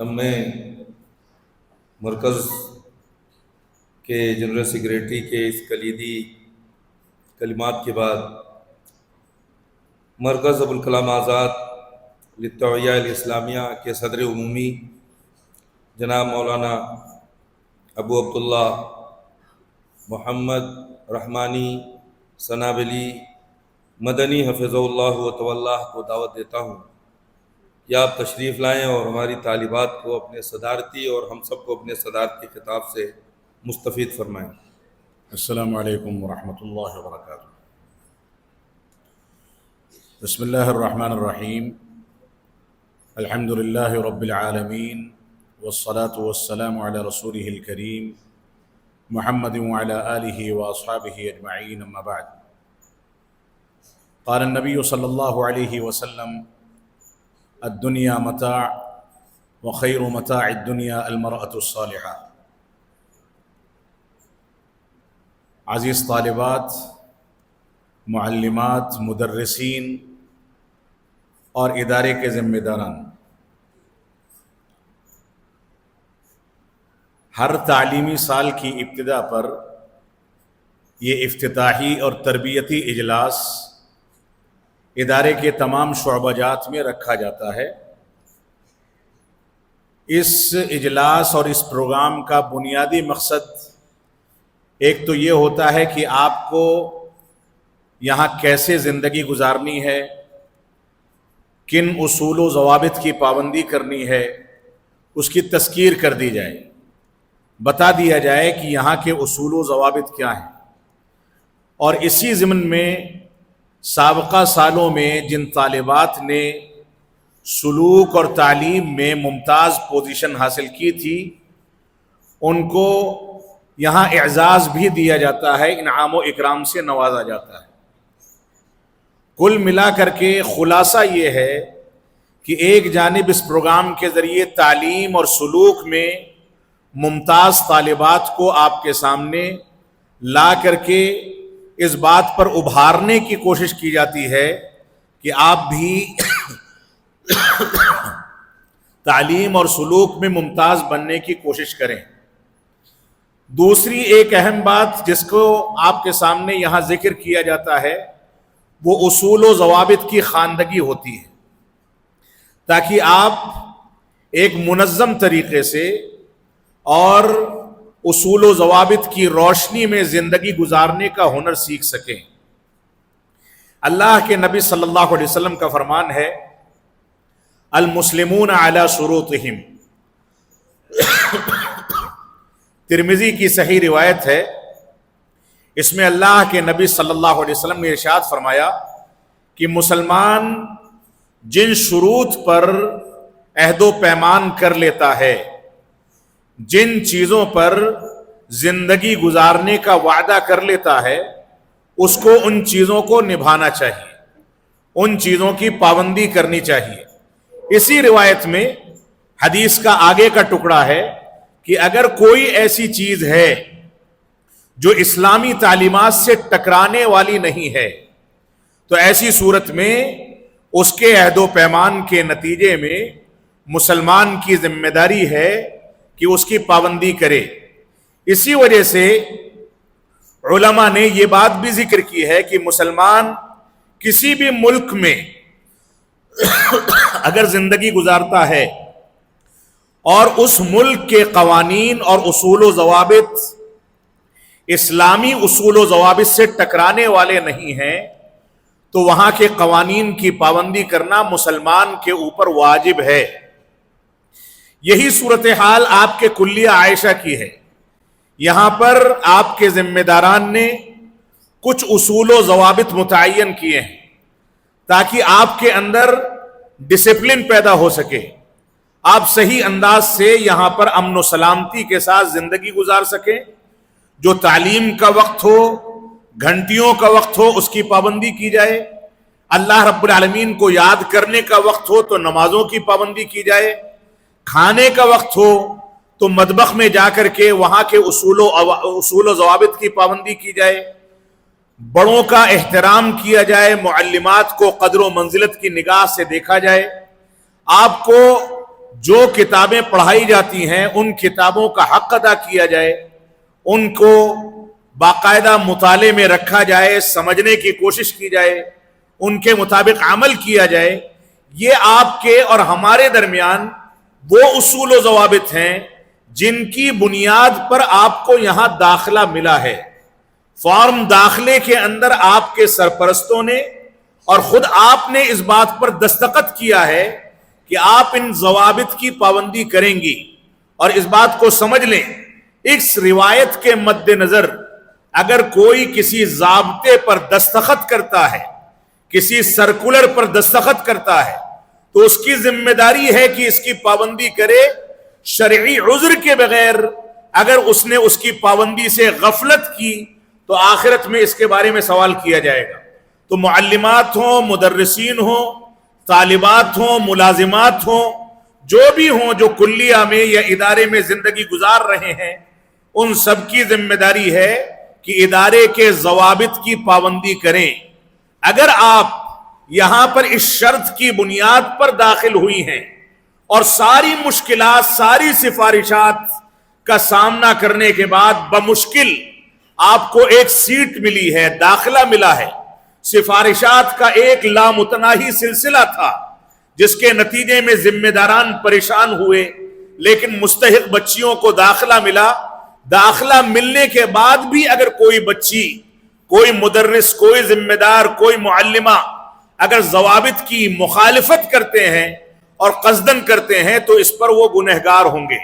میں مرکز کے جنرل سیکریٹری کے اس کلیدی کلمات کے بعد مرکز ابوالکلام آزاد للتوعیہ الاسلامیہ کے صدر عمومی جناب مولانا ابو عبداللہ محمد رحمانی سنابلی مدنی حفظہ اللہ و تولہ کو دعوت دیتا ہوں کہ آپ تشریف لائیں اور ہماری طالبات کو اپنے صدارتی اور ہم سب کو اپنے صدارتی خطاب سے مستفید فرمائیں۔ السلام علیکم ورحمۃ اللہ وبرکاتہ۔ بسم اللہ الرحمن الرحیم، الحمد للہ رب العالمین والصلاة والسلام علی رسولہ الکریم محمد وعلی آلہ واصحابہ اجمعین، اما بعد۔ قال النبی صلی اللہ علیہ وسلم الدنیا متاع وخیر متاع الدنیا المرأة الصالحہ۔ عزیز طالبات، معلمات، مدرسین اور ادارے کے ذمہ داران، ہر تعلیمی سال کی ابتدا پر یہ افتتاحی اور تربیتی اجلاس ادارے کے تمام شعبہ جات میں رکھا جاتا ہے۔ اس اجلاس اور اس پروگرام کا بنیادی مقصد ایک تو یہ ہوتا ہے کہ آپ کو یہاں کیسے زندگی گزارنی ہے، کن اصول و ضوابط کی پابندی کرنی ہے، اس کی تذکیر کر دی جائے، بتا دیا جائے کہ یہاں کے اصول و ضوابط کیا ہیں۔ اور اسی ضمن میں سابقہ سالوں میں جن طالبات نے سلوک اور تعلیم میں ممتاز پوزیشن حاصل کی تھی، ان کو یہاں اعزاز بھی دیا جاتا ہے، انعام و اکرام سے نوازا جاتا ہے۔ کل ملا کر کے خلاصہ یہ ہے کہ ایک جانب اس پروگرام کے ذریعے تعلیم اور سلوک میں ممتاز طالبات کو آپ کے سامنے لا کر کے اس بات پر ابھارنے کی کوشش کی جاتی ہے کہ آپ بھی تعلیم اور سلوک میں ممتاز بننے کی کوشش کریں۔ دوسری ایک اہم بات جس کو آپ کے سامنے یہاں ذکر کیا جاتا ہے وہ اصول و ضوابط کی خواندگی ہوتی ہے، تاکہ آپ ایک منظم طریقے سے اور اصول و ضوابط کی روشنی میں زندگی گزارنے کا ہنر سیکھ سکیں۔ اللہ کے نبی صلی اللہ علیہ وسلم کا فرمان ہے، المسلمون علی شروطہم۔ ترمذی کی صحیح روایت ہے، اس میں اللہ کے نبی صلی اللہ علیہ وسلم نے ارشاد فرمایا کہ مسلمان جن شروط پر عہد و پیمان کر لیتا ہے، جن چیزوں پر زندگی گزارنے کا وعدہ کر لیتا ہے، اس کو ان چیزوں کو نبھانا چاہیے، ان چیزوں کی پابندی کرنی چاہیے۔ اسی روایت میں حدیث کا آگے کا ٹکڑا ہے کہ اگر کوئی ایسی چیز ہے جو اسلامی تعلیمات سے ٹکرانے والی نہیں ہے تو ایسی صورت میں اس کے عہد و پیمان کے نتیجے میں مسلمان کی ذمہ داری ہے کہ اس کی پابندی کرے۔ اسی وجہ سے علماء نے یہ بات بھی ذکر کی ہے کہ مسلمان کسی بھی ملک میں اگر زندگی گزارتا ہے اور اس ملک کے قوانین اور اصول و ضوابط اسلامی اصول و ضوابط سے ٹکرانے والے نہیں ہیں تو وہاں کے قوانین کی پابندی کرنا مسلمان کے اوپر واجب ہے۔ یہی صورتحال آپ کے کلیہ عائشہ کی ہے۔ یہاں پر آپ کے ذمہ داران نے کچھ اصول و ضوابط متعین کیے ہیں تاکہ آپ کے اندر ڈسپلن پیدا ہو سکے، آپ صحیح انداز سے یہاں پر امن و سلامتی کے ساتھ زندگی گزار سکیں۔ جو تعلیم کا وقت ہو، گھنٹیوں کا وقت ہو، اس کی پابندی کی جائے۔ اللہ رب العالمین کو یاد کرنے کا وقت ہو تو نمازوں کی پابندی کی جائے۔ کھانے کا وقت ہو تو مطبخ میں جا کر کے وہاں کے اصول و ضوابط کی پابندی کی جائے۔ بڑوں کا احترام کیا جائے، معلمات کو قدر و منزلت کی نگاہ سے دیکھا جائے۔ آپ کو جو کتابیں پڑھائی جاتی ہیں ان کتابوں کا حق ادا کیا جائے، ان کو باقاعدہ مطالعے میں رکھا جائے، سمجھنے کی کوشش کی جائے، ان کے مطابق عمل کیا جائے. یہ آپ کے اور ہمارے درمیان وہ اصول و ضوابط ہیں جن کی بنیاد پر آپ کو یہاں داخلہ ملا ہے. فارم داخلے کے اندر آپ کے سرپرستوں نے اور خود آپ نے اس بات پر دستخط کیا ہے کہ آپ ان ضوابط کی پابندی کریں گی. اور اس بات کو سمجھ لیں، اس روایت کے مد نظر اگر کوئی کسی ضابطے پر دستخط کرتا ہے، کسی سرکولر پر دستخط کرتا ہے، تو اس کی ذمہ داری ہے کہ اس کی پابندی کرے. شرعی عذر کے بغیر اگر اس نے اس کی پابندی سے غفلت کی تو آخرت میں اس کے بارے میں سوال کیا جائے گا. تو معلمات ہوں، مدرسین ہوں، طالبات ہوں، ملازمات ہوں، جو بھی ہوں جو کلیہ میں یا ادارے میں زندگی گزار رہے ہیں، ان سب کی ذمہ داری ہے کہ ادارے کے ضوابط کی پابندی کریں. اگر آپ یہاں پر اس شرط کی بنیاد پر داخل ہوئی ہیں اور ساری مشکلات، ساری سفارشات کا سامنا کرنے کے بعد بمشکل آپ کو ایک سیٹ ملی ہے، داخلہ ملا ہے، سفارشات کا ایک لامتناہی سلسلہ تھا جس کے نتیجے میں ذمہ داران پریشان ہوئے، لیکن مستحق بچیوں کو داخلہ ملا. داخلہ ملنے کے بعد بھی اگر کوئی بچی، کوئی مدرس، کوئی ذمہ دار، کوئی معلمہ اگر ضوابط کی مخالفت کرتے ہیں اور قصدن کرتے ہیں تو اس پر وہ گنہگار ہوں گے.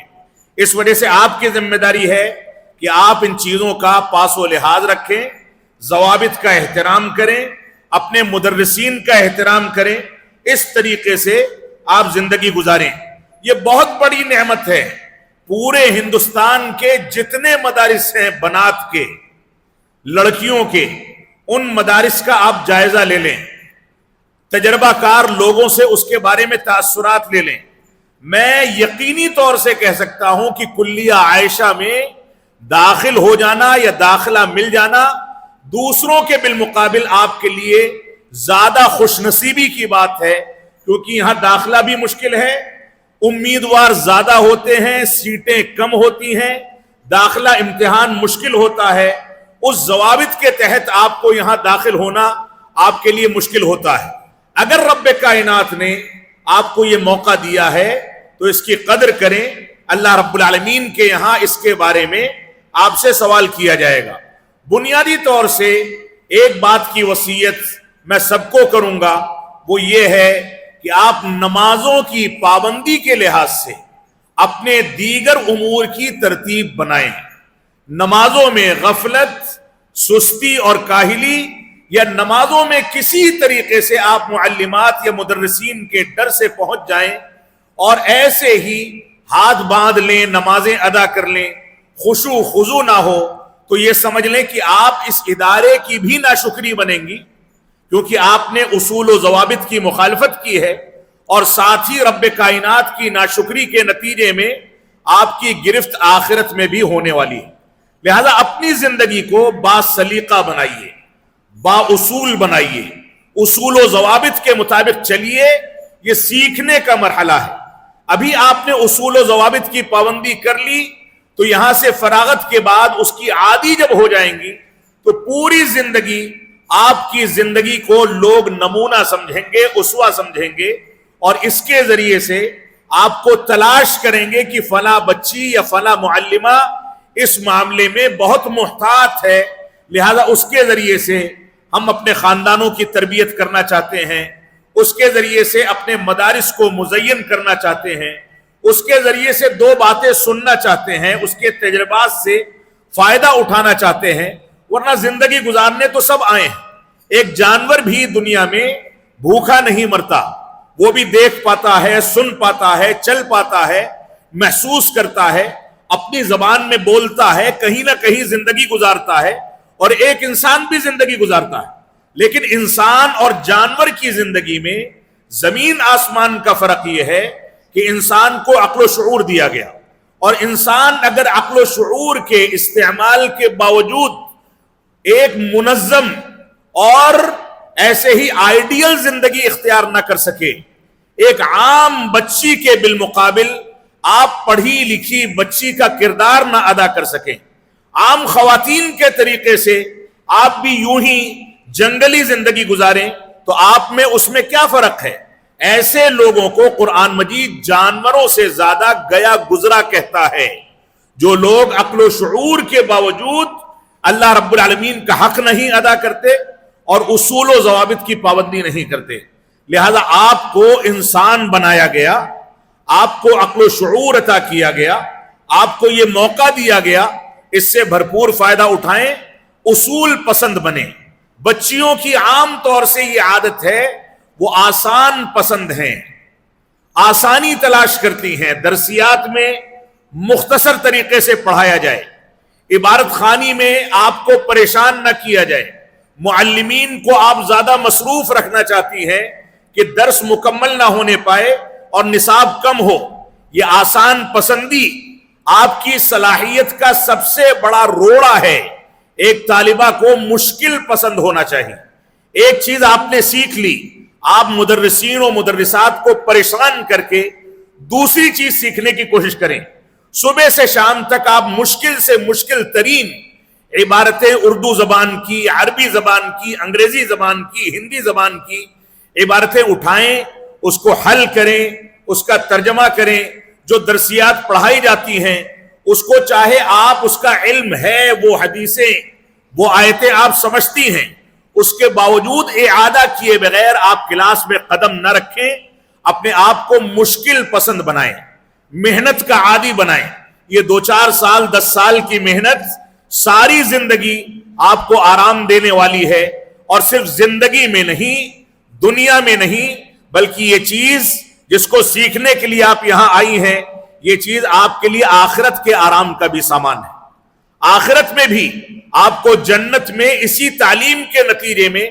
اس وجہ سے آپ کی ذمہ داری ہے کہ آپ ان چیزوں کا پاس و لحاظ رکھیں، ضوابط کا احترام کریں، اپنے مدرسین کا احترام کریں. اس طریقے سے آپ زندگی گزاریں. یہ بہت بڑی نعمت ہے. پورے ہندوستان کے جتنے مدارس ہیں بنات کے، لڑکیوں کے، ان مدارس کا آپ جائزہ لے لیں، تجربہ کار لوگوں سے اس کے بارے میں تاثرات لے لیں. میں یقینی طور سے کہہ سکتا ہوں کہ کلیہ عائشہ میں داخل ہو جانا یا داخلہ مل جانا دوسروں کے بالمقابل آپ کے لیے زیادہ خوش نصیبی کی بات ہے، کیونکہ یہاں داخلہ بھی مشکل ہے، امیدوار زیادہ ہوتے ہیں، سیٹیں کم ہوتی ہیں، داخلہ امتحان مشکل ہوتا ہے. اس ضوابط کے تحت آپ کو یہاں داخل ہونا آپ کے لیے مشکل ہوتا ہے. اگر رب کائنات نے آپ کو یہ موقع دیا ہے تو اس کی قدر کریں. اللہ رب العالمین کے یہاں اس کے بارے میں آپ سے سوال کیا جائے گا. بنیادی طور سے ایک بات کی وصیت میں سب کو کروں گا، وہ یہ ہے کہ آپ نمازوں کی پابندی کے لحاظ سے اپنے دیگر امور کی ترتیب بنائیں. نمازوں میں غفلت، سستی اور کاہلی، یا نمازوں میں کسی طریقے سے آپ معلمات یا مدرسین کے ڈر سے پہنچ جائیں اور ایسے ہی ہاتھ باندھ لیں، نمازیں ادا کر لیں، خشوع خضوع نہ ہو، تو یہ سمجھ لیں کہ آپ اس ادارے کی بھی ناشکری بنیں گی، کیونکہ آپ نے اصول و ضوابط کی مخالفت کی ہے اور ساتھ ہی رب کائنات کی ناشکری کے نتیجے میں آپ کی گرفت آخرت میں بھی ہونے والی ہے. لہذا اپنی زندگی کو با سلیقہ بنائیے، با اصول بنائیے، اصول و ضوابط کے مطابق چلیے. یہ سیکھنے کا مرحلہ ہے. ابھی آپ نے اصول و ضوابط کی پابندی کر لی تو یہاں سے فراغت کے بعد اس کی عادی جب ہو جائیں گی تو پوری زندگی آپ کی زندگی کو لوگ نمونہ سمجھیں گے، اسوہ سمجھیں گے، اور اس کے ذریعے سے آپ کو تلاش کریں گے کہ فلاں بچی یا فلاں معلمہ اس معاملے میں بہت محتاط ہے. لہذا اس کے ذریعے سے ہم اپنے خاندانوں کی تربیت کرنا چاہتے ہیں، اس کے ذریعے سے اپنے مدارس کو مزین کرنا چاہتے ہیں، اس کے ذریعے سے دو باتیں سننا چاہتے ہیں، اس کے تجربات سے فائدہ اٹھانا چاہتے ہیں. ورنہ زندگی گزارنے تو سب آئے ہیں. ایک جانور بھی دنیا میں بھوکا نہیں مرتا، وہ بھی دیکھ پاتا ہے، سن پاتا ہے، چل پاتا ہے، محسوس کرتا ہے، اپنی زبان میں بولتا ہے، کہیں نہ کہیں زندگی گزارتا ہے، اور ایک انسان بھی زندگی گزارتا ہے. لیکن انسان اور جانور کی زندگی میں زمین آسمان کا فرق یہ ہے کہ انسان کو عقل و شعور دیا گیا، اور انسان اگر عقل و شعور کے استعمال کے باوجود ایک منظم اور ایسے ہی آئیڈیل زندگی اختیار نہ کر سکے، ایک عام بچی کے بالمقابل آپ پڑھی لکھی بچی کا کردار نہ ادا کر سکیں، عام خواتین کے طریقے سے آپ بھی یوں ہی جنگلی زندگی گزاریں، تو آپ میں اس میں کیا فرق ہے؟ ایسے لوگوں کو قرآن مجید جانوروں سے زیادہ گیا گزرا کہتا ہے، جو لوگ عقل و شعور کے باوجود اللہ رب العالمین کا حق نہیں ادا کرتے اور اصول و ضوابط کی پابندی نہیں کرتے۔ لہذا آپ کو انسان بنایا گیا، آپ کو عقل و شعور عطا کیا گیا، آپ کو یہ موقع دیا گیا، اس سے بھرپور فائدہ اٹھائیں، اصول پسند بنیں۔ بچیوں کی عام طور سے یہ عادت ہے، وہ آسان پسند ہیں، آسانی تلاش کرتی ہیں، درسیات میں مختصر طریقے سے پڑھایا جائے، عبارت خانی میں آپ کو پریشان نہ کیا جائے، معلمین کو آپ زیادہ مصروف رکھنا چاہتی ہیں کہ درس مکمل نہ ہونے پائے اور نصاب کم ہو۔ یہ آسان پسندی آپ کی صلاحیت کا سب سے بڑا روڑا ہے۔ ایک طالبہ کو مشکل پسند ہونا چاہیے۔ ایک چیز آپ نے سیکھ لی، آپ مدرسین و مدرسات کو پریشان کر کے دوسری چیز سیکھنے کی کوشش کریں۔ صبح سے شام تک آپ مشکل سے مشکل ترین عبارتیں اردو زبان کی، عربی زبان کی، انگریزی زبان کی، ہندی زبان کی عبارتیں اٹھائیں، اس کو حل کریں، اس کا ترجمہ کریں۔ جو درسیات پڑھائی جاتی ہیں اس کو چاہے آپ اس کا علم ہے، وہ حدیثیں وہ آیتیں آپ سمجھتی ہیں، اس کے باوجود اعادہ کیے بغیر آپ کلاس میں قدم نہ رکھیں، اپنے آپ کو مشکل پسند بنائیں، محنت کا عادی بنائیں۔ یہ 2-4 سال 10 سال کی محنت ساری زندگی آپ کو آرام دینے والی ہے، اور صرف زندگی میں نہیں، دنیا میں نہیں، بلکہ یہ چیز جس کو سیکھنے کے لیے آپ یہاں آئی ہیں، یہ چیز آپ کے لیے آخرت کے آرام کا بھی سامان ہے۔ آخرت میں بھی آپ کو جنت میں اسی تعلیم کے نتیجے میں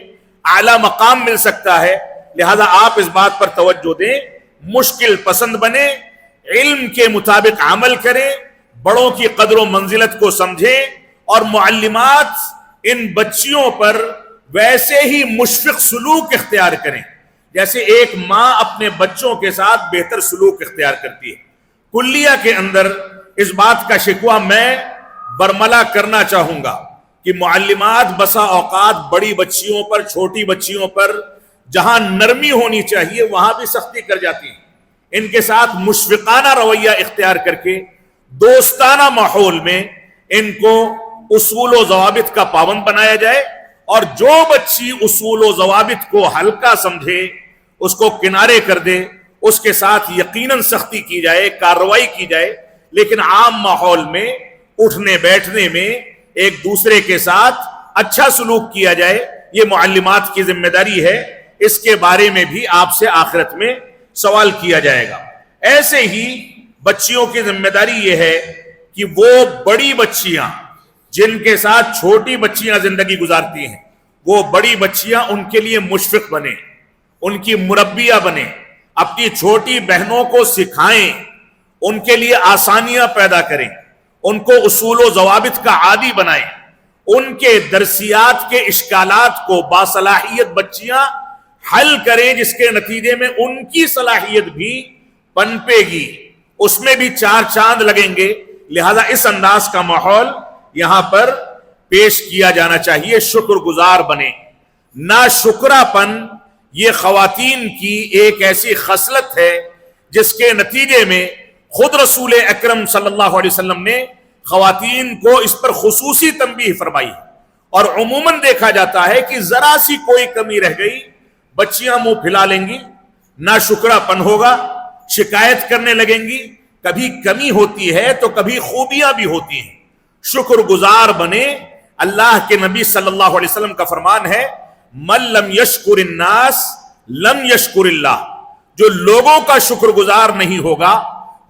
اعلیٰ مقام مل سکتا ہے۔ لہذا آپ اس بات پر توجہ دیں، مشکل پسند بنیں، علم کے مطابق عمل کریں، بڑوں کی قدر و منزلت کو سمجھیں، اور معلمات ان بچیوں پر ویسے ہی مشفق سلوک اختیار کریں جیسے ایک ماں اپنے بچوں کے ساتھ بہتر سلوک اختیار کرتی ہے۔ کلیہ کے اندر اس بات کا شکوہ میں برملا کرنا چاہوں گا کہ معلمات بسا اوقات بڑی بچیوں پر، چھوٹی بچیوں پر جہاں نرمی ہونی چاہیے وہاں بھی سختی کر جاتی ہیں۔ ان کے ساتھ مشفقانہ رویہ اختیار کر کے دوستانہ ماحول میں ان کو اصول و ضوابط کا پابند بنایا جائے، اور جو بچی اصول و ضوابط کو ہلکا سمجھے اس کو کنارے کر دے، اس کے ساتھ یقیناً سختی کی جائے، کارروائی کی جائے، لیکن عام ماحول میں اٹھنے بیٹھنے میں ایک دوسرے کے ساتھ اچھا سلوک کیا جائے۔ یہ معلمات کی ذمہ داری ہے، اس کے بارے میں بھی آپ سے آخرت میں سوال کیا جائے گا۔ ایسے ہی بچیوں کی ذمہ داری یہ ہے کہ وہ بڑی بچیاں جن کے ساتھ چھوٹی بچیاں زندگی گزارتی ہیں، وہ بڑی بچیاں ان کے لیے مشفق بنیں، ان کی مربیہ بنیں، اپنی چھوٹی بہنوں کو سکھائیں، ان کے لیے آسانیاں پیدا کریں، ان کو اصول و ضوابط کا عادی بنائیں، ان کے درسیات کے اشکالات کو باصلاحیت بچیاں حل کریں، جس کے نتیجے میں ان کی صلاحیت بھی پنپے گی، اس میں بھی 4 چاند لگیں گے۔ لہذا اس انداز کا ماحول یہاں پر پیش کیا جانا چاہیے۔ شکر گزار بنے، ناشکرا پن یہ خواتین کی ایک ایسی خصلت ہے جس کے نتیجے میں خود رسول اکرم صلی اللہ علیہ وسلم نے خواتین کو اس پر خصوصی تنبیہ فرمائی، اور عموماً دیکھا جاتا ہے کہ ذرا سی کوئی کمی رہ گئی بچیاں منہ پھیلا لیں گی، ناشکرا پن ہوگا، شکایت کرنے لگیں گی۔ کبھی کمی ہوتی ہے تو کبھی خوبیاں بھی ہوتی ہیں، شکر گزار بنے۔ اللہ کے نبی صلی اللہ علیہ وسلم کا فرمان ہے، من لم یشکر الناس لم یشکر اللہ، جو لوگوں کا شکر گزار نہیں ہوگا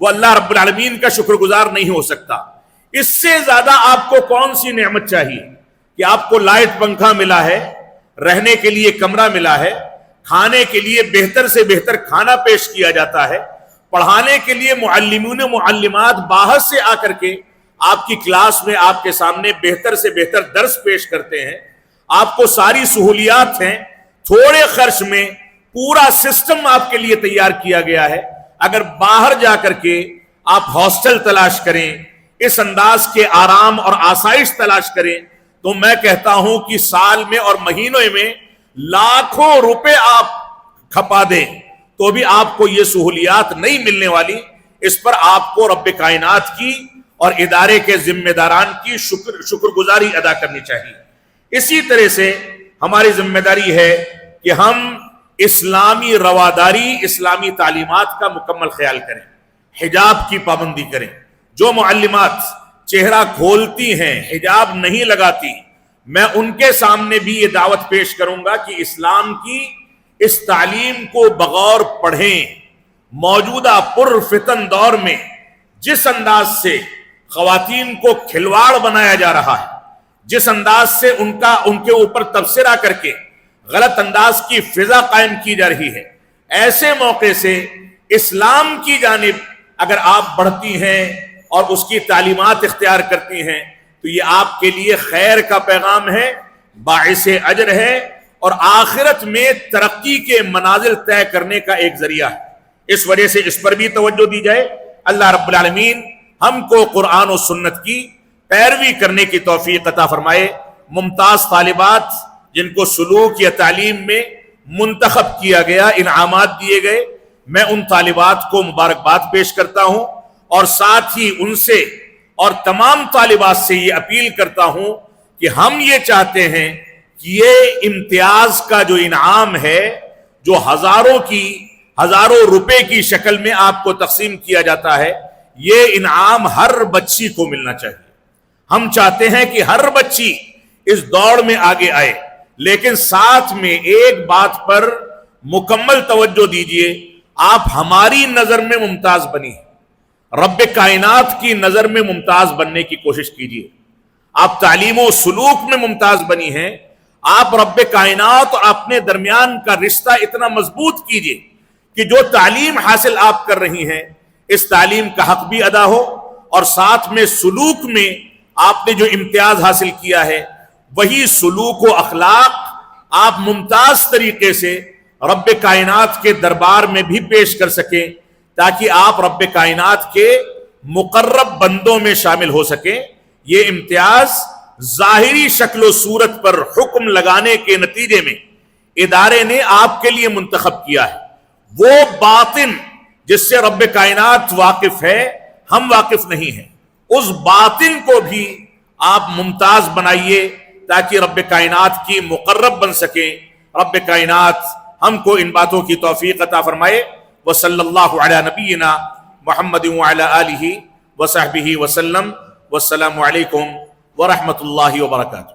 وہ اللہ رب العالمین کا شکر گزار نہیں ہو سکتا۔ اس سے زیادہ آپ کو کون سی نعمت چاہیے کہ آپ کو لائٹ پنکھا ملا ہے، رہنے کے لیے کمرہ ملا ہے، کھانے کے لیے بہتر سے بہتر کھانا پیش کیا جاتا ہے، پڑھانے کے لیے معلمون و معلمات باہر سے آ کر کے آپ کی کلاس میں آپ کے سامنے بہتر سے بہتر درس پیش کرتے ہیں، آپ کو ساری سہولیات ہیں، تھوڑے خرچ میں پورا سسٹم آپ کے لیے تیار کیا گیا ہے. اگر باہر جا کر کے آپ ہاسٹل تلاش کریں, اس انداز کے آرام اور آسائش تلاش کریں, تو میں کہتا ہوں کہ سال میں اور مہینوں میں لاکھوں روپے آپ کھپا دیں تو بھی آپ کو یہ سہولیات نہیں ملنے والی. اس پر آپ کو رب کائنات کی اور ادارے کے ذمہ داران کی شکر گزاری ادا کرنی چاہیے. اسی طرح سے ہماری ذمہ داری ہے کہ ہم اسلامی رواداری, اسلامی تعلیمات کا مکمل خیال کریں, حجاب کی پابندی کریں. جو معلمات چہرہ کھولتی ہیں, حجاب نہیں لگاتی, میں ان کے سامنے بھی یہ دعوت پیش کروں گا کہ اسلام کی اس تعلیم کو بغور پڑھیں. موجودہ پر فتن دور میں جس انداز سے خواتین کو کھلواڑ بنایا جا رہا ہے, جس انداز سے ان کے اوپر تبصرہ کر کے غلط انداز کی فضا قائم کی جا رہی ہے, ایسے موقع سے اسلام کی جانب اگر آپ بڑھتی ہیں اور اس کی تعلیمات اختیار کرتی ہیں تو یہ آپ کے لیے خیر کا پیغام ہے, باعث اجر ہے, اور آخرت میں ترقی کے منازل طے کرنے کا ایک ذریعہ ہے. اس وجہ سے اس پر بھی توجہ دی جائے. اللہ رب العالمین ہم کو قرآن و سنت کی پیروی کرنے کی توفیق عطا فرمائے. ممتاز طالبات جن کو سلوک یا تعلیم میں منتخب کیا گیا, انعامات دیے گئے, میں ان طالبات کو مبارکباد پیش کرتا ہوں, اور ساتھ ہی ان سے اور تمام طالبات سے یہ اپیل کرتا ہوں کہ ہم یہ چاہتے ہیں کہ یہ امتیاز کا جو انعام ہے, جو ہزاروں روپے کی شکل میں آپ کو تقسیم کیا جاتا ہے, یہ انعام ہر بچی کو ملنا چاہیے. ہم چاہتے ہیں کہ ہر بچی اس دوڑ میں آگے آئے, لیکن ساتھ میں ایک بات پر مکمل توجہ دیجئے, آپ ہماری نظر میں ممتاز بنی ہیں, رب کائنات کی نظر میں ممتاز بننے کی کوشش کیجئے. آپ تعلیم و سلوک میں ممتاز بنی ہیں, آپ رب کائنات اور اپنے درمیان کا رشتہ اتنا مضبوط کیجئے کہ جو تعلیم حاصل آپ کر رہی ہیں اس تعلیم کا حق بھی ادا ہو, اور ساتھ میں سلوک میں آپ نے جو امتیاز حاصل کیا ہے وہی سلوک و اخلاق آپ ممتاز طریقے سے رب کائنات کے دربار میں بھی پیش کر سکیں, تاکہ آپ رب کائنات کے مقرب بندوں میں شامل ہو سکیں. یہ امتیاز ظاہری شکل و صورت پر حکم لگانے کے نتیجے میں ادارے نے آپ کے لیے منتخب کیا ہے. وہ باطن جس سے رب کائنات واقف ہے, ہم واقف نہیں ہیں, اس باطن کو بھی آپ ممتاز بنائیے تاکہ رب کائنات کی مقرب بن سکیں. رب کائنات ہم کو ان باتوں کی توفیق عطا فرمائے. وصلی اللہ علی نبینا محمد وعلی آلہ وصحبہ وسلم. والسلام علیکم ورحمۃ اللہ وبرکاتہ.